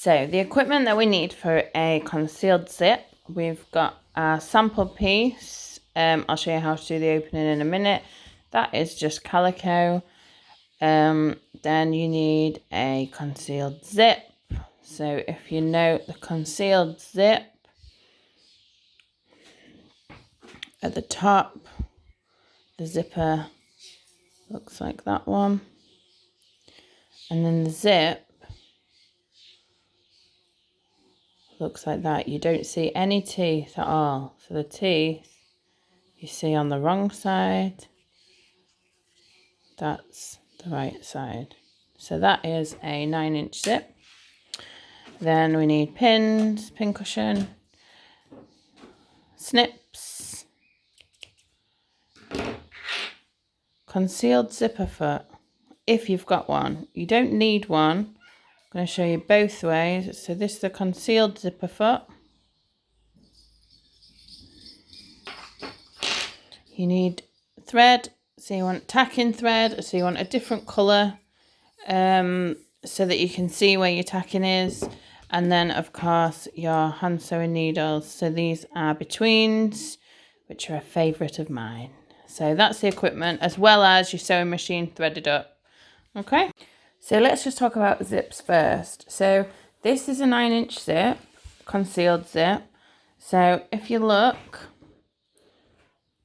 So the equipment that we need for a concealed zip, we've got our sample piece. I'll show you how to do the opening in a minute. That is just calico. Then you need a concealed zip. So if you note the concealed zip at the top, the zipper looks like that one. And then the zip looks like that. You don't see any teeth at all. So the teeth you see on the wrong side, that's the right side. So that is a 9-inch zip. Then we need pins, pin cushion, snips, concealed zipper foot, if you've got one. You don't need one. I'm going to show you both ways. So this is the concealed zipper foot. You need thread, so you want tacking thread, so you want a different colour so that you can see where your tacking is. And then, of course, your hand sewing needles. So these are betweens, which are a favourite of mine. So that's the equipment, as well as your sewing machine threaded up. Okay, so let's just talk about zips first. So this is a 9-inch zip, concealed zip. So if you look,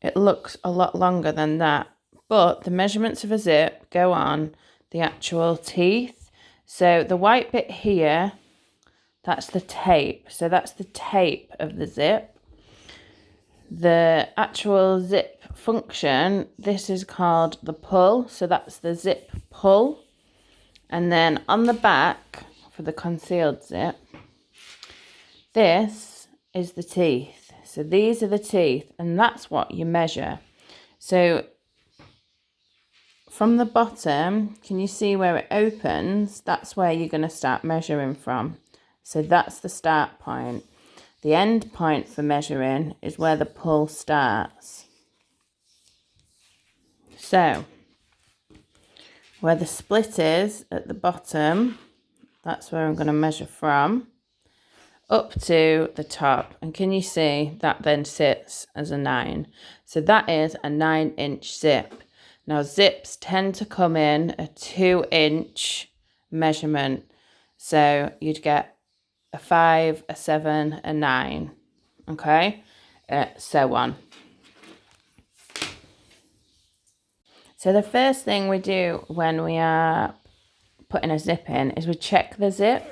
it looks a lot longer than that. But the measurements of a zip go on the actual teeth. So the white bit here, that's the tape. So that's the tape of the zip. The actual zip function, this is called the pull. So that's the zip pull. And then on the back, for the concealed zip, this is the teeth. So these are the teeth, and that's what you measure. So from the bottom, can you see where it opens? That's where you're going to start measuring from. So that's the start point. The end point for measuring is where the pull starts. So where the split is at the bottom, that's where I'm going to measure from, up to the top. And can you see that then sits as a 9? So that is a 9-inch zip. Now zips tend to come in a 2-inch measurement. So you'd get a 5, a 7, a 9, okay, so on. So the first thing we do when we are putting a zip in is we check the zip.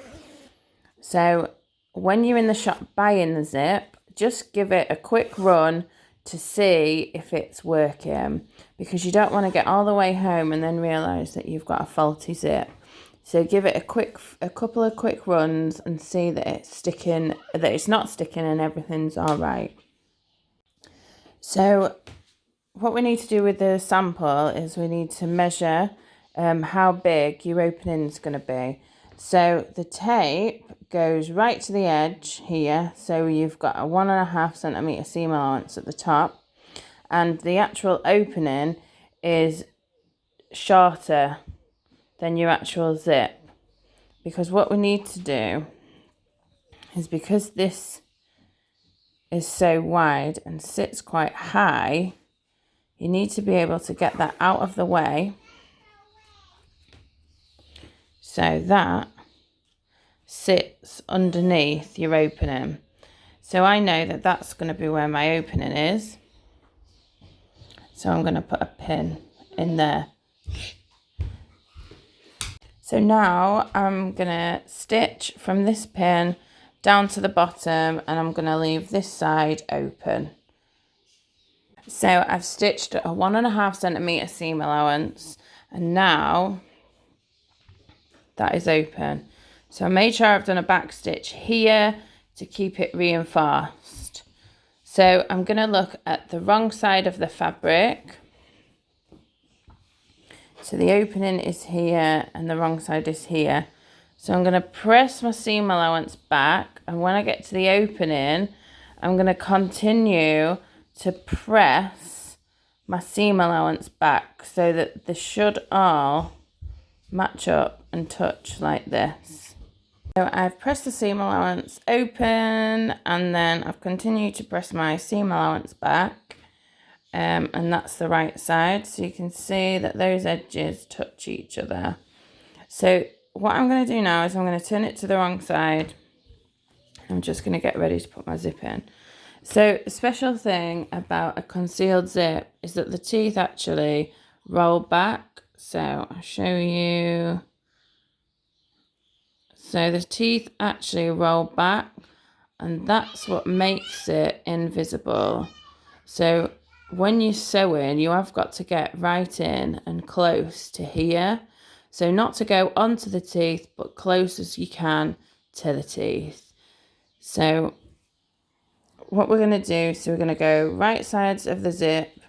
So when you're in the shop buying the zip, just give it a quick run to see if it's working, because you don't want to get all the way home and then realise that you've got a faulty zip. So give it a couple of quick runs and see that it's sticking, that it's not sticking and everything's all right. So what we need to do with the sample is we need to measure how big your opening is going to be. So the tape goes right to the edge here. So you've got a 1.5 centimetre seam allowance at the top. And the actual opening is shorter than your actual zip. Because what we need to do is, because this is so wide and sits quite high, you need to be able to get that out of the way so that sits underneath your opening. So I know that that's going to be where my opening is. So I'm going to put a pin in there. So now I'm going to stitch from this pin down to the bottom, and I'm going to leave this side open. So I've stitched a 1.5 centimetre seam allowance, and now that is open. So I made sure I've done a back stitch here to keep it reinforced. So I'm going to look at the wrong side of the fabric. So the opening is here and the wrong side is here. So I'm going to press my seam allowance back, and when I get to the opening, I'm going to continue to press my seam allowance back so that they should all match up and touch like this. So I've pressed the seam allowance open, and then I've continued to press my seam allowance back, and that's the right side. So you can see that those edges touch each other. So what I'm going to do now is I'm going to turn it to the wrong side. I'm just going to get ready to put my zip in. So a special thing about a concealed zip is that the teeth actually roll back. So I'll show you. So the teeth actually roll back, and that's what makes it invisible. So when you're sewing, you have got to get right in and close to here. So not to go onto the teeth, but close as you can to the teeth. So what we're going to do, so we're going to go right sides of the zip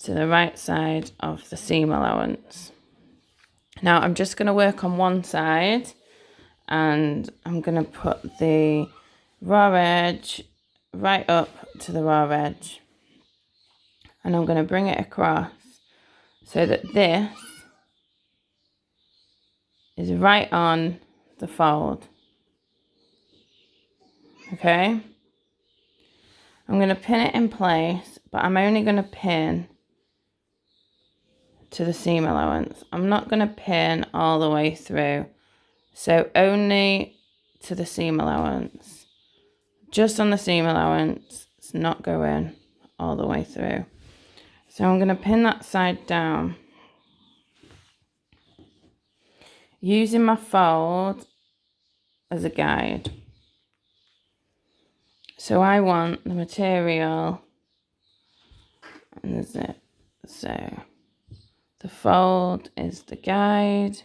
to the right side of the seam allowance. Now I'm just going to work on one side, and I'm going to put the raw edge right up to the raw edge, and I'm going to bring it across so that this is right on the fold. Okay, I'm going to pin it in place, but I'm only going to pin to the seam allowance. I'm not going to pin all the way through, so only to the seam allowance, just on the seam allowance. It's not going all the way through. So I'm going to pin that side down using my fold as a guide. So I want the material and the zip. So the fold is the guide.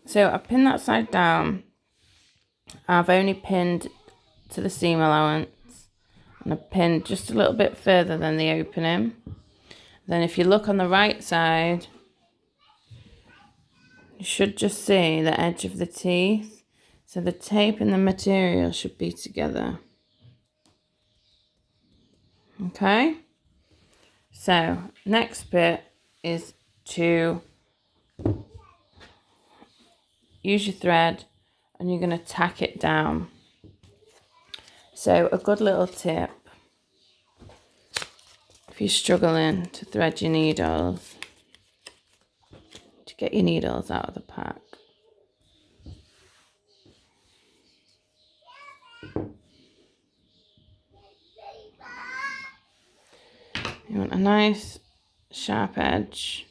So I pin that side down. I've only pinned to the seam allowance, and I've pinned just a little bit further than the opening. Then if you look on the right side, you should just see the edge of the teeth. So the tape and the material should be together. Okay? So next bit is to use your thread, and you're going to tack it down. So a good little tip, if you're struggling to thread your needles, to get your needles out of the pack. You want a nice sharp edge.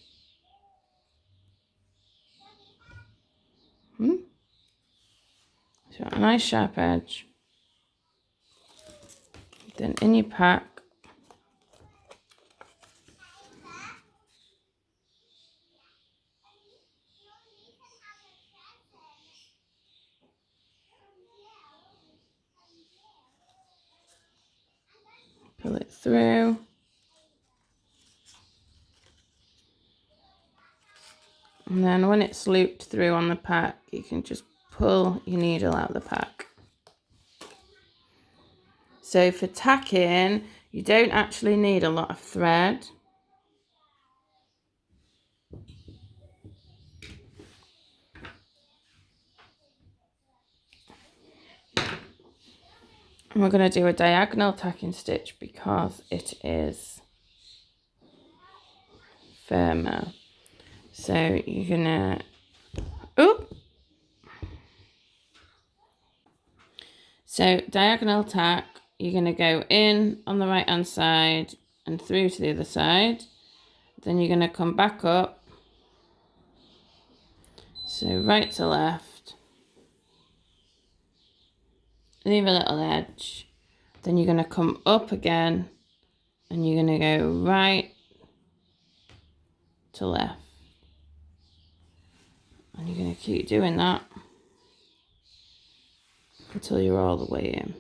So you want a nice sharp edge. Then in your pack, pull it through. And then when it's looped through on the pack, you can just pull your needle out of the pack. So for tacking, you don't actually need a lot of thread. And we're going to do a diagonal tacking stitch because it is firmer. So you're going to, so diagonal tack, you're going to go in on the right hand side and through to the other side. Then you're going to come back up. So right to left. Leave a little edge. Then you're going to come up again, and you're going to go right to left. And you're going to keep doing that until you're all the way in.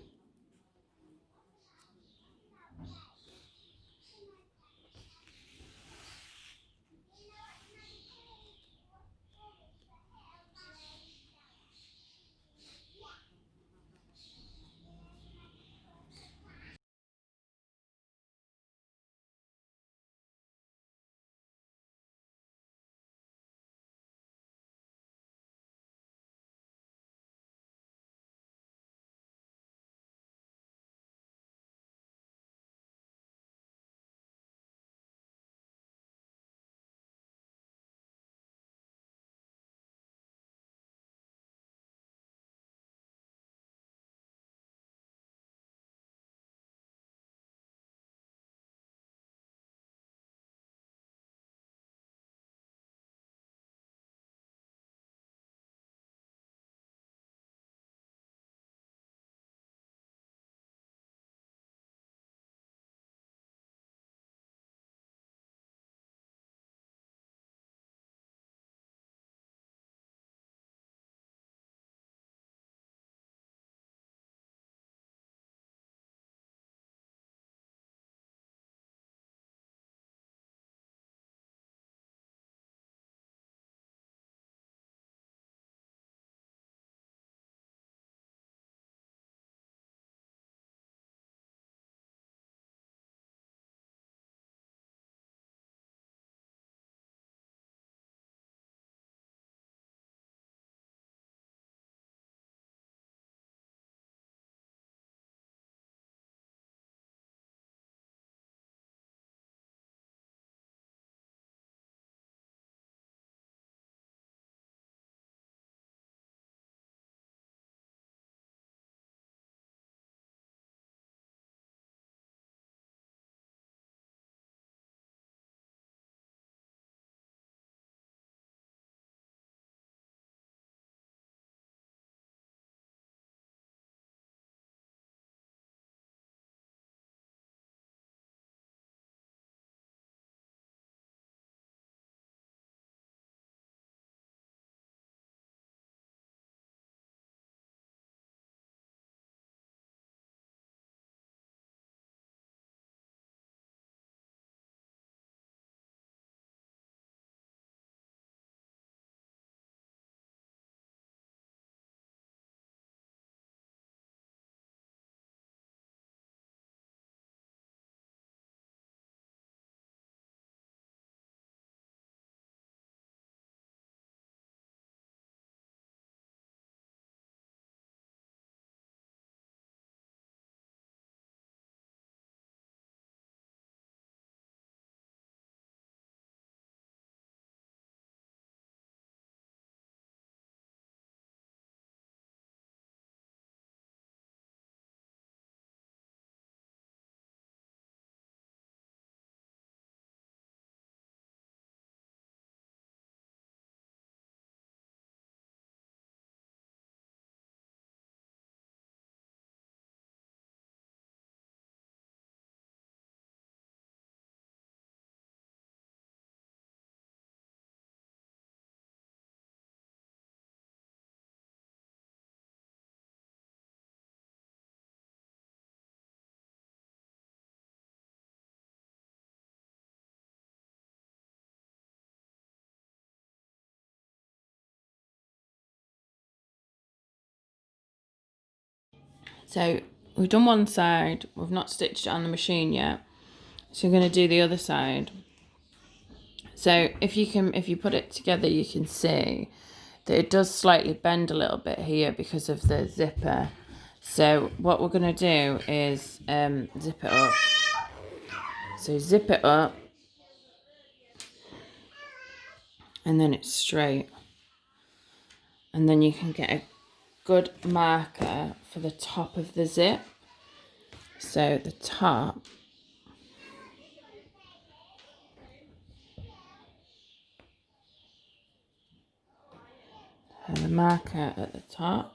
So we've done one side, we've not stitched it on the machine yet. So we're going to do the other side. So if you put it together, you can see that it does slightly bend a little bit here because of the zipper. So what we're going to do is zip it up. So zip it up, and then it's straight. And then you can get a good marker for the top of the zip. So the top, and the marker at the top.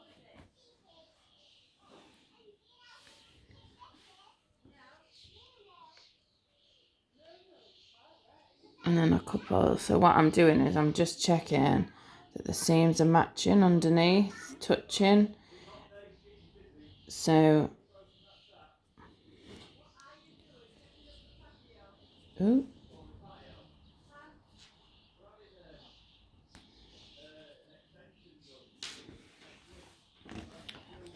And then a couple. So what I'm doing is I'm just checking that the seams are matching underneath, touching. So, ooh.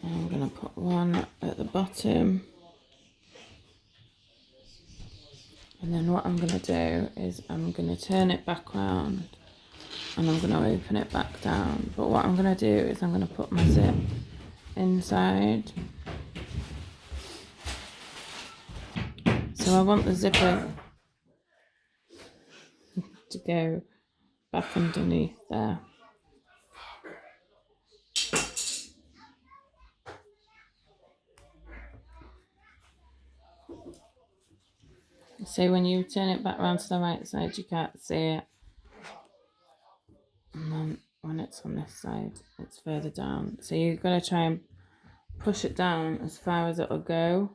And I'm going to put one at the bottom. And then what I'm going to do is I'm going to turn it back round and I'm going to open it back down. But what I'm going to do is I'm going to put my zip inside. So I want the zipper to go back underneath there. So when you turn it back round to the right side, you can't see it. And then when it's on this side, it's further down. So you've got to try and push it down as far as it'll go.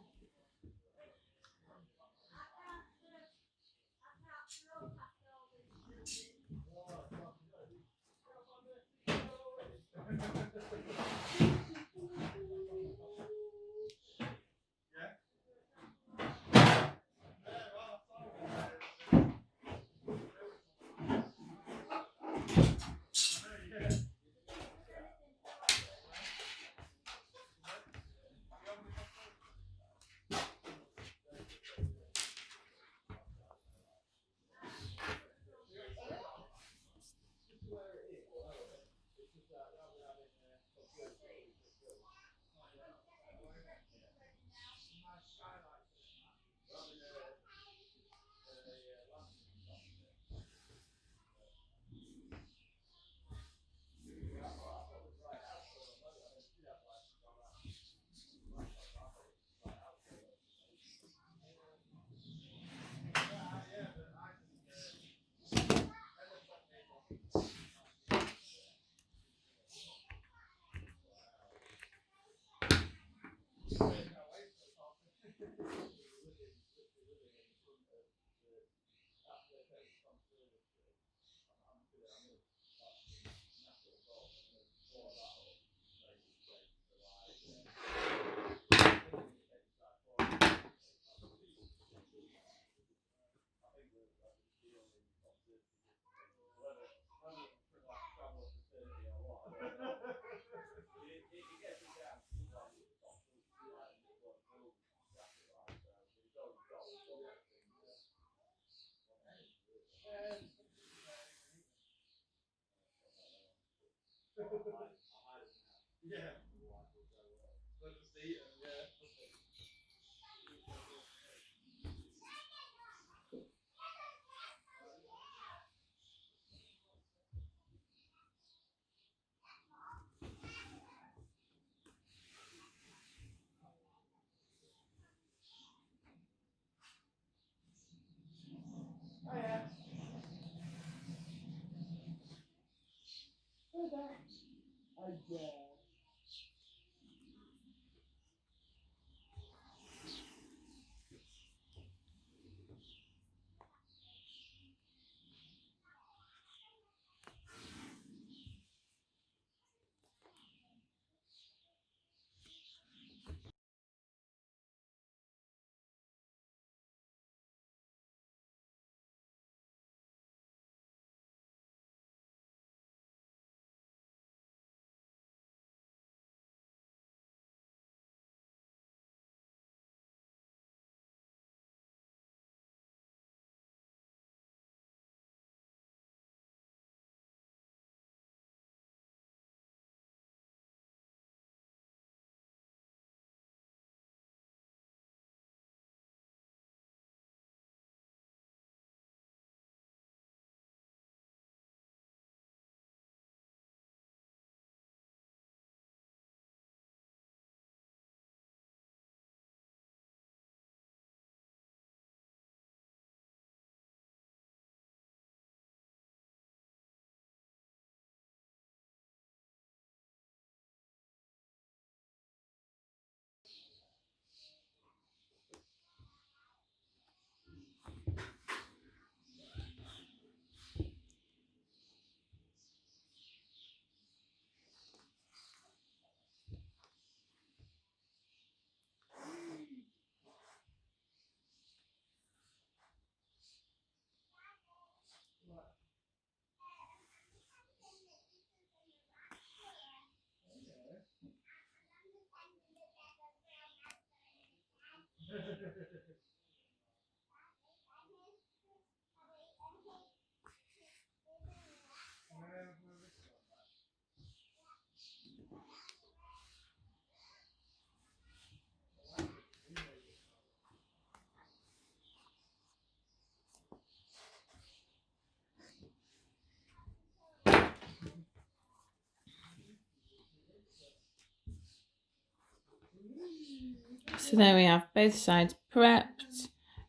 So there we have both sides prepped.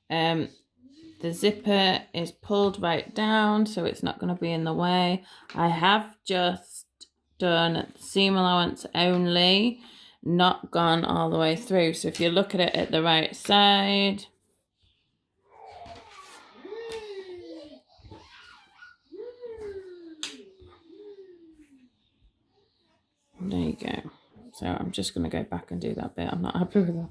The zipper is pulled right down, so it's not going to be in the way. I have just done seam allowance only, not gone all the way through. So if you look at it at the right side, there you go. So I'm just going to go back and do that bit. I'm not happy with that.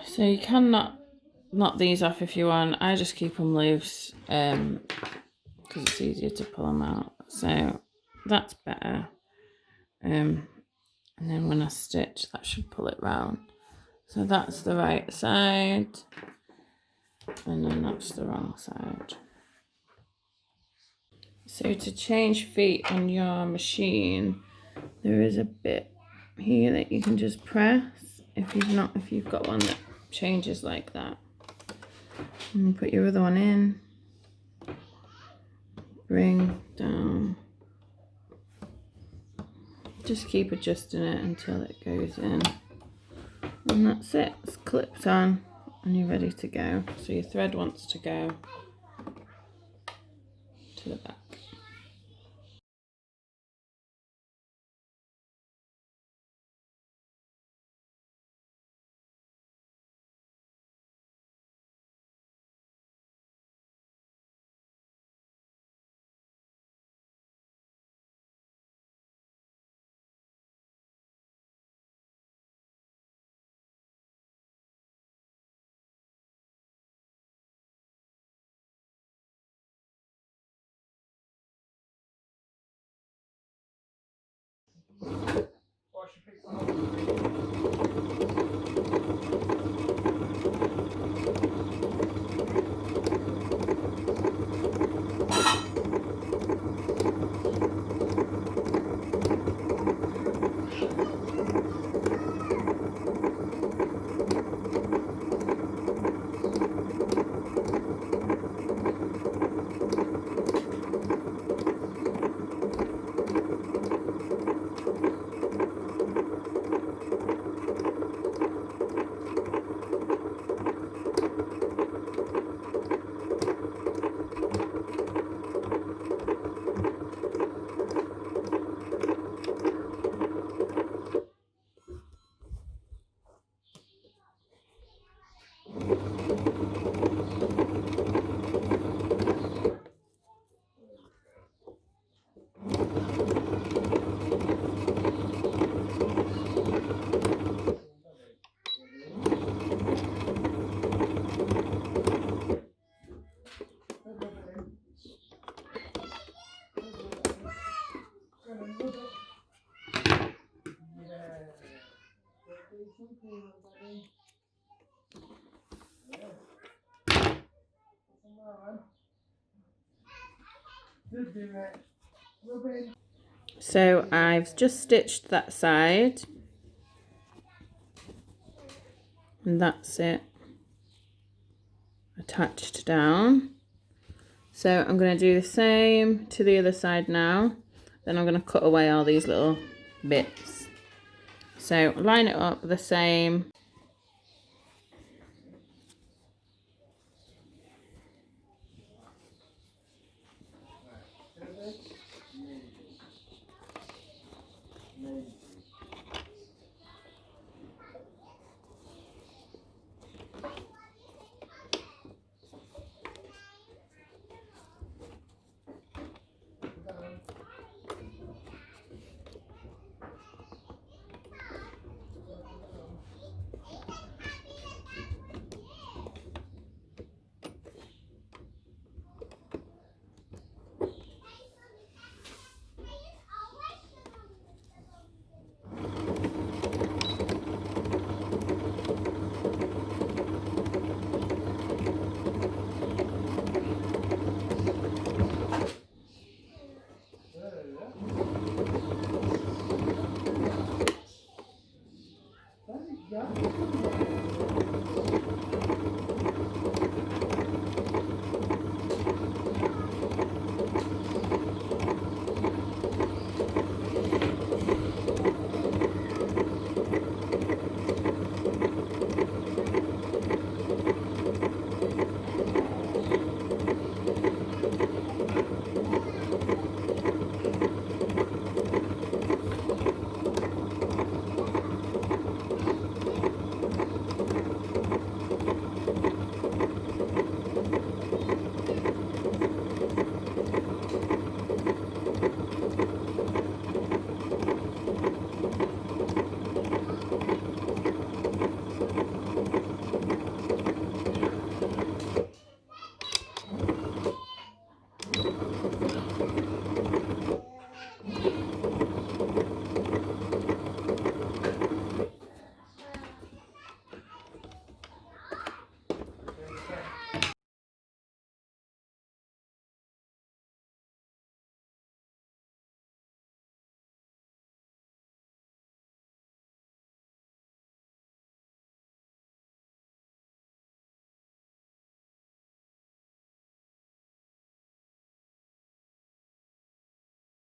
So you can knock these off if you want. I just keep them loose because it's easier to pull them out. So that's better. And then when I stitch, that should pull it round. So that's the right side, and then that's the wrong side. So to change feet on your machine, there is a bit here that you can just press if you've got one that changes like that. And put your other one in, bring down, just keep adjusting it until it goes in, and that's it. It's clipped on and you're ready to go. So your thread wants to go to the back. So I've just stitched that side, and that's it attached down. So I'm going to do the same to the other side now. Then I'm going to cut away all these little bits. So line it up the same